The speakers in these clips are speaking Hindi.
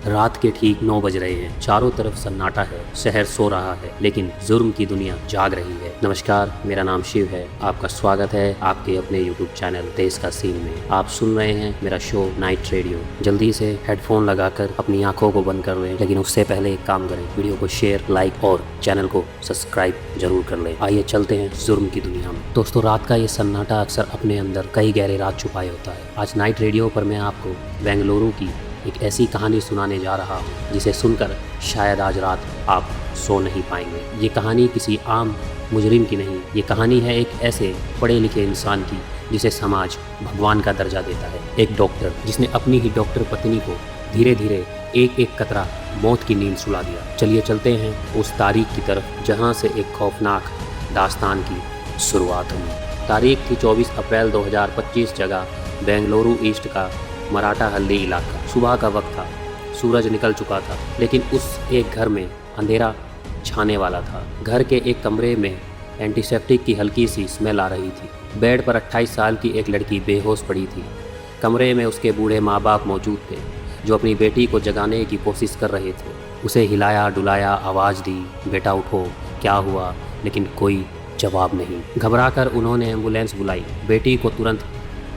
रात के ठीक 9 बज रहे हैं। चारों तरफ सन्नाटा है, शहर सो रहा है, लेकिन जुर्म की दुनिया जाग रही है। नमस्कार, मेरा नाम शिव है। आपका स्वागत है आपके अपने YouTube चैनल देश का सीन में। आप सुन रहे हैं मेरा शो नाइट रेडियो। जल्दी से हेडफोन लगाकर अपनी आंखों को बंद कर लें, लेकिन उससे पहले एक काम करें, वीडियो को शेयर, लाइक और चैनल को सब्सक्राइब जरूर कर लें। आइए चलते हैं जुर्म की दुनिया में। दोस्तों, रात का ये सन्नाटा अक्सर अपने अंदर कई गहरे राज छुपाए होता है। आज नाइट रेडियो पर मैं आपको बेंगलुरु की एक ऐसी कहानी सुनाने जा रहा हूँ जिसे सुनकर शायद आज रात आप सो नहीं पाएंगे। ये कहानी किसी आम मुजरिम की नहीं, ये कहानी है एक ऐसे पढ़े लिखे इंसान की जिसे समाज भगवान का दर्जा देता है। एक डॉक्टर जिसने अपनी ही डॉक्टर पत्नी को धीरे धीरे एक एक कतरा मौत की नींद सुला दिया। चलिए चलते हैं उस तारीख की तरफ जहाँ से एक खौफनाक दास्तान की शुरुआत हुई। तारीख थी 24 अप्रैल 2025। जगह बेंगलुरु ईस्ट का मराठा हल्दी इलाका। सुबह का वक्त था, सूरज निकल चुका था, लेकिन उस एक घर में अंधेरा छाने वाला था। घर के एक कमरे में एंटीसेप्टिक की हल्की सी स्मेल आ रही थी। बेड पर 28 साल की एक लड़की बेहोश पड़ी थी। कमरे में उसके बूढ़े माँ बाप मौजूद थे जो अपनी बेटी को जगाने की कोशिश कर रहे थे। उसे हिलाया डुलाया, आवाज़ दी, बेटा उठो, क्या हुआ, लेकिन कोई जवाब नहीं। घबराकर उन्होंने एम्बुलेंस बुलाई। बेटी को तुरंत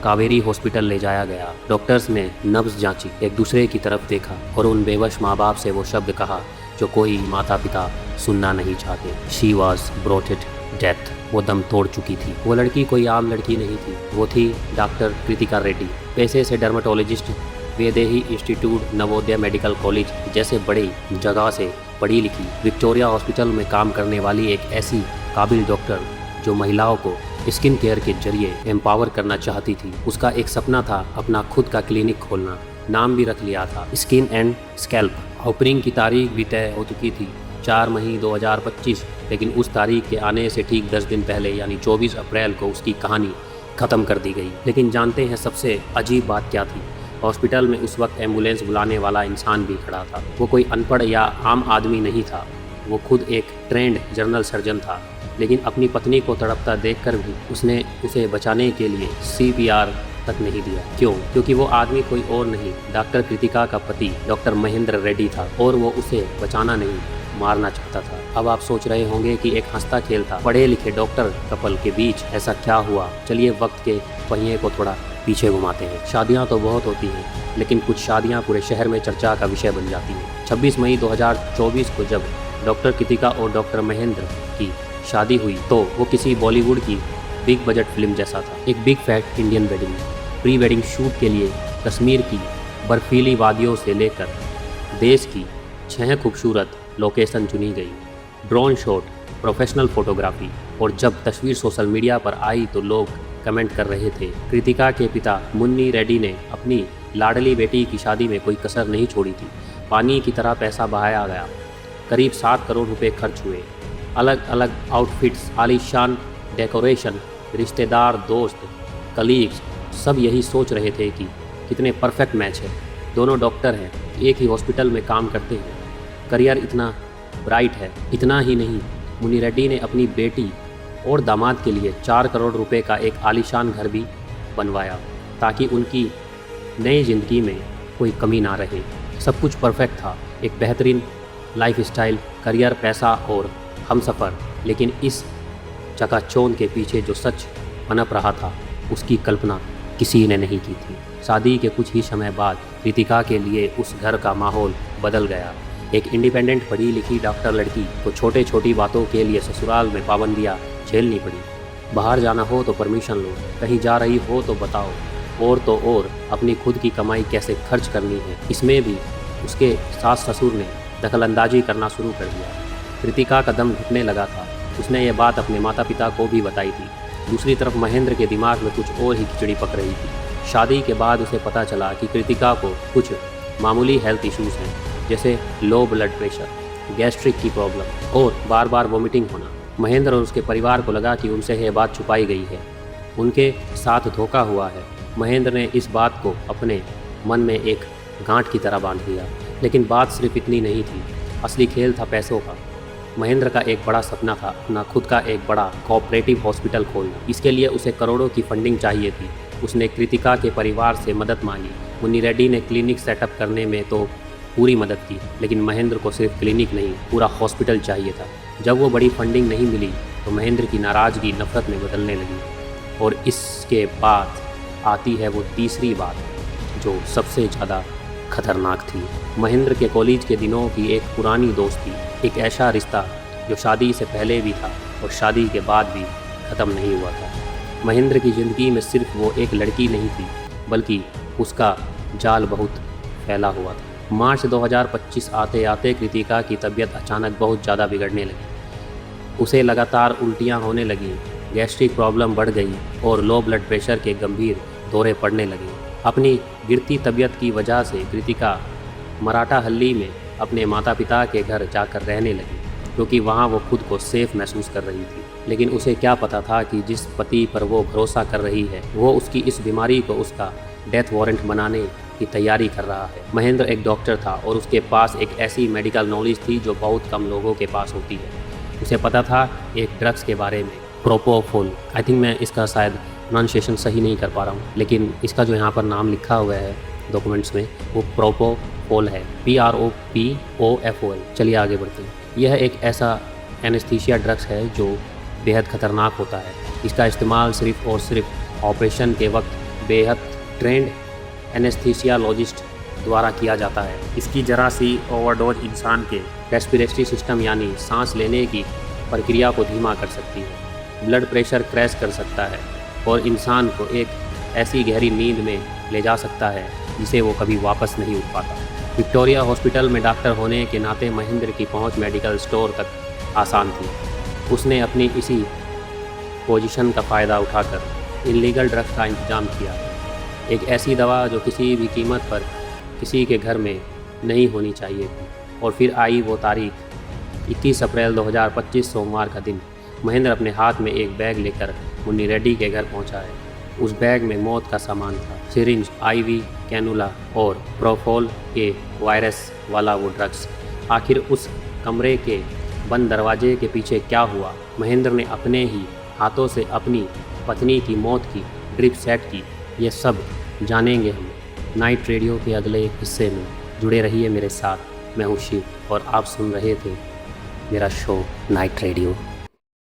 कावेरी हॉस्पिटल ले जाया गया। डॉक्टर्स ने नब्ज जांची, एक दूसरे की तरफ देखा और उन बेवश माँ बाप से वो शब्द कहा जो कोई माता पिता सुनना नहीं चाहते। She was brought it death. वो दम तोड़ चुकी थी। वो लड़की कोई आम लड़की नहीं थी, वो थी डॉक्टर कृतिका रेड्डी। पेशे से dermatologist, Vaidehi institute, Navodaya medical college जैसे बड़ी जगह से पढ़ी लिखी विक्टोरिया हॉस्पिटल में काम करने वाली एक ऐसी काबिल डॉक्टर जो महिलाओं को स्किन केयर के जरिए एम्पावर करना चाहती थी। उसका एक सपना था अपना खुद का क्लिनिक खोलना। नाम भी रख लिया था, स्किन एंड स्कैल्प। ओपनिंग की तारीख भी तय हो चुकी थी, 4 मई 2025। लेकिन उस तारीख के आने से ठीक 10 दिन पहले यानी 24 अप्रैल को उसकी कहानी ख़त्म कर दी गई। लेकिन जानते हैं सबसे अजीब बात क्या थी? हॉस्पिटल में उस वक्त एम्बुलेंस बुलाने वाला इंसान भी खड़ा था। वो कोई अनपढ़ या आम आदमी नहीं था, वो खुद एक ट्रेंड जनरल सर्जन था। लेकिन अपनी पत्नी को तड़पता देखकर भी उसने उसे बचाने के लिए CPR तक नहीं दिया। क्यों? क्योंकि वो आदमी कोई और नहीं, डॉक्टर कृतिका का पति डॉक्टर महेंद्र रेड्डी था और वो उसे बचाना नहीं, मारना चाहता था। अब आप सोच रहे होंगे कि एक हंसता खेलता पढ़े लिखे डॉक्टर कपल के बीच ऐसा क्या हुआ। चलिए वक्त के पहिए को थोड़ा पीछे घुमाते हैं। शादियां तो बहुत होती हैं, लेकिन कुछ शादियां पूरे शहर में चर्चा का विषय बन जाती हैं। 26 मई 2024 को जब डॉक्टर कृतिका और डॉक्टर महेंद्र की शादी हुई तो वो किसी बॉलीवुड की बिग बजट फिल्म जैसा था। एक big fat Indian wedding. Pre wedding shoot के लिए कश्मीर की बर्फीली वादियों से लेकर देश की 6 खूबसूरत लोकेशन चुनी गई। ड्रोन शॉट, प्रोफेशनल फोटोग्राफी, और जब तस्वीर सोशल मीडिया पर आई तो लोग कमेंट कर रहे थे। कृतिका के पिता मुन्नी रेड्डी ने अपनी लाडली बेटी की शादी में कोई कसर नहीं छोड़ी थी। पानी की तरह पैसा बहाया गया। करीब 7 करोड़ रुपए खर्च हुए। अलग अलग आउटफिट्स, आलीशान डेकोरेशन। रिश्तेदार, दोस्त, कलीग्स सब यही सोच रहे थे कि कितने परफेक्ट मैच है। दोनों डॉक्टर हैं, एक ही हॉस्पिटल में काम करते हैं, करियर इतना ब्राइट है। इतना ही नहीं, मुन्नी रेड्डी ने अपनी बेटी और दामाद के लिए 4 करोड़ रुपए का एक आलीशान घर भी बनवाया ताकि उनकी नई ज़िंदगी में कोई कमी ना रहे। सब कुछ परफेक्ट था, एक बेहतरीन लाइफस्टाइल, करियर, पैसा और हमसफ़र। लेकिन इस चकाचौंध के पीछे जो सच पनप रहा था उसकी कल्पना किसी ने नहीं की थी। शादी के कुछ ही समय बाद कृतिका के लिए उस घर का माहौल बदल गया। एक इंडिपेंडेंट पढ़ी लिखी डॉक्टर लड़की को छोटे छोटी बातों के लिए ससुराल में पाबंदियाँ झेलनी पड़ी। बाहर जाना हो तो परमिशन लो, कहीं जा रही हो तो बताओ, और तो और अपनी खुद की कमाई कैसे खर्च करनी है, इसमें भी उसके सास ससुर ने दखलंदाजी करना शुरू कर दिया। कृतिका का दम घुटने लगा था। उसने ये बात अपने माता पिता को भी बताई थी। दूसरी तरफ महेंद्र के दिमाग में कुछ और ही खिचड़ी पक रही थी। शादी के बाद उसे पता चला कि कृतिका को कुछ मामूली हेल्थ इश्यूज़ हैं, जैसे लो ब्लड प्रेशर, गैस्ट्रिक की प्रॉब्लम और बार बार वॉमिटिंग होना। महेंद्र और उसके परिवार को लगा कि उनसे यह बात छुपाई गई है, उनके साथ धोखा हुआ है। महेंद्र ने इस बात को अपने मन में एक गांठ की तरह बांध लिया। लेकिन बात सिर्फ इतनी नहीं थी, असली खेल था पैसों का। महेंद्र का एक बड़ा सपना था अपना खुद का एक बड़ा कोऑपरेटिव हॉस्पिटल खोलना। इसके लिए उसे करोड़ों की फंडिंग चाहिए थी। उसने कृतिका के परिवार से मदद मांगी। मुन्नी रेड्डी ने क्लिनिक सेटअप करने में तो पूरी मदद की, लेकिन महेंद्र को सिर्फ क्लिनिक नहीं पूरा हॉस्पिटल चाहिए था। जब वो बड़ी फंडिंग नहीं मिली तो महेंद्र की नाराज़गी नफरत में बदलने लगी। और इसके बाद आती है वो तीसरी बात जो सबसे ज़्यादा खतरनाक थी। महेंद्र के कॉलेज के दिनों की एक पुरानी दोस्ती, एक ऐसा रिश्ता जो शादी से पहले भी था और शादी के बाद भी ख़त्म नहीं हुआ था। महेंद्र की ज़िंदगी में सिर्फ वो एक लड़की नहीं थी, बल्कि उसका जाल बहुत फैला हुआ था। मार्च 2025 आते आते कृतिका की तबीयत अचानक बहुत ज़्यादा बिगड़ने लगी। उसे लगातार उल्टियाँ होने लगी, गैस्ट्रिक प्रॉब्लम बढ़ गई और लो ब्लड प्रेशर के गंभीर दौरे पड़ने लगे। अपनी गिरती तबीयत की वजह से कृतिका मराठाहल्ली में अपने माता पिता के घर जाकर रहने लगी, क्योंकि वहाँ वो खुद को सेफ महसूस कर रही थी। लेकिन उसे क्या पता था कि जिस पति पर वो भरोसा कर रही है वो उसकी इस बीमारी को उसका डेथ वारंट बनाने की तैयारी कर रहा है। महेंद्र एक डॉक्टर था और उसके पास एक ऐसी मेडिकल नॉलेज थी जो बहुत कम लोगों के पास होती है। उसे पता था एक ड्रग्स के बारे में, प्रोपोफोल। आई थिंक मैं इसका शायद प्रोनाउंसिएशन सही नहीं कर पा रहा हूँ, लेकिन इसका जो यहाँ पर नाम लिखा हुआ है डॉक्यूमेंट्स में वो प्रोपोफोल है, PROPOFOL। चलिए आगे बढ़ते हैं। यह एक ऐसा एनेस्थीसिया ड्रग्स है जो बेहद ख़तरनाक होता है। इसका इस्तेमाल सिर्फ और सिर्फ ऑपरेशन के वक्त बेहद ट्रेंड एनेस्थीसियालॉजिस्ट द्वारा किया जाता है। इसकी जरा सी ओवरडोज इंसान के रेस्पिरेटरी सिस्टम यानी सांस लेने की प्रक्रिया को धीमा कर सकती है, ब्लड प्रेशर क्रैश कर सकता है और इंसान को एक ऐसी गहरी नींद में ले जा सकता है जिसे वो कभी वापस नहीं उठ पाता। विक्टोरिया हॉस्पिटल में डॉक्टर होने के नाते महेंद्र की पहुंच मेडिकल स्टोर तक आसान थी। उसने अपनी इसी पोजीशन का फ़ायदा उठाकर इल्लीगल ड्रग्स का इंतजाम किया, एक ऐसी दवा जो किसी भी कीमत पर किसी के घर में नहीं होनी चाहिए थी। और फिर आई वो तारीख 21 अप्रैल 2025 सोमवार का दिन। महेंद्र अपने हाथ में एक बैग लेकर मुन्नी रेड्डी के घर पहुंचा है। उस बैग में मौत का सामान था, सिरिंज, IV, कैनुला और प्रोपोल के वायरस वाला वो ड्रग्स। आखिर उस कमरे के बंद दरवाजे के पीछे क्या हुआ? महेंद्र ने अपने ही हाथों से अपनी पत्नी की मौत की ड्रिप सेट की, ये सब जानेंगे हम नाइट रेडियो के अगले हिस्से में। जुड़े रहिए मेरे साथ। मैं हूँ शिव और आप सुन रहे थे मेरा शो नाइट रेडियो।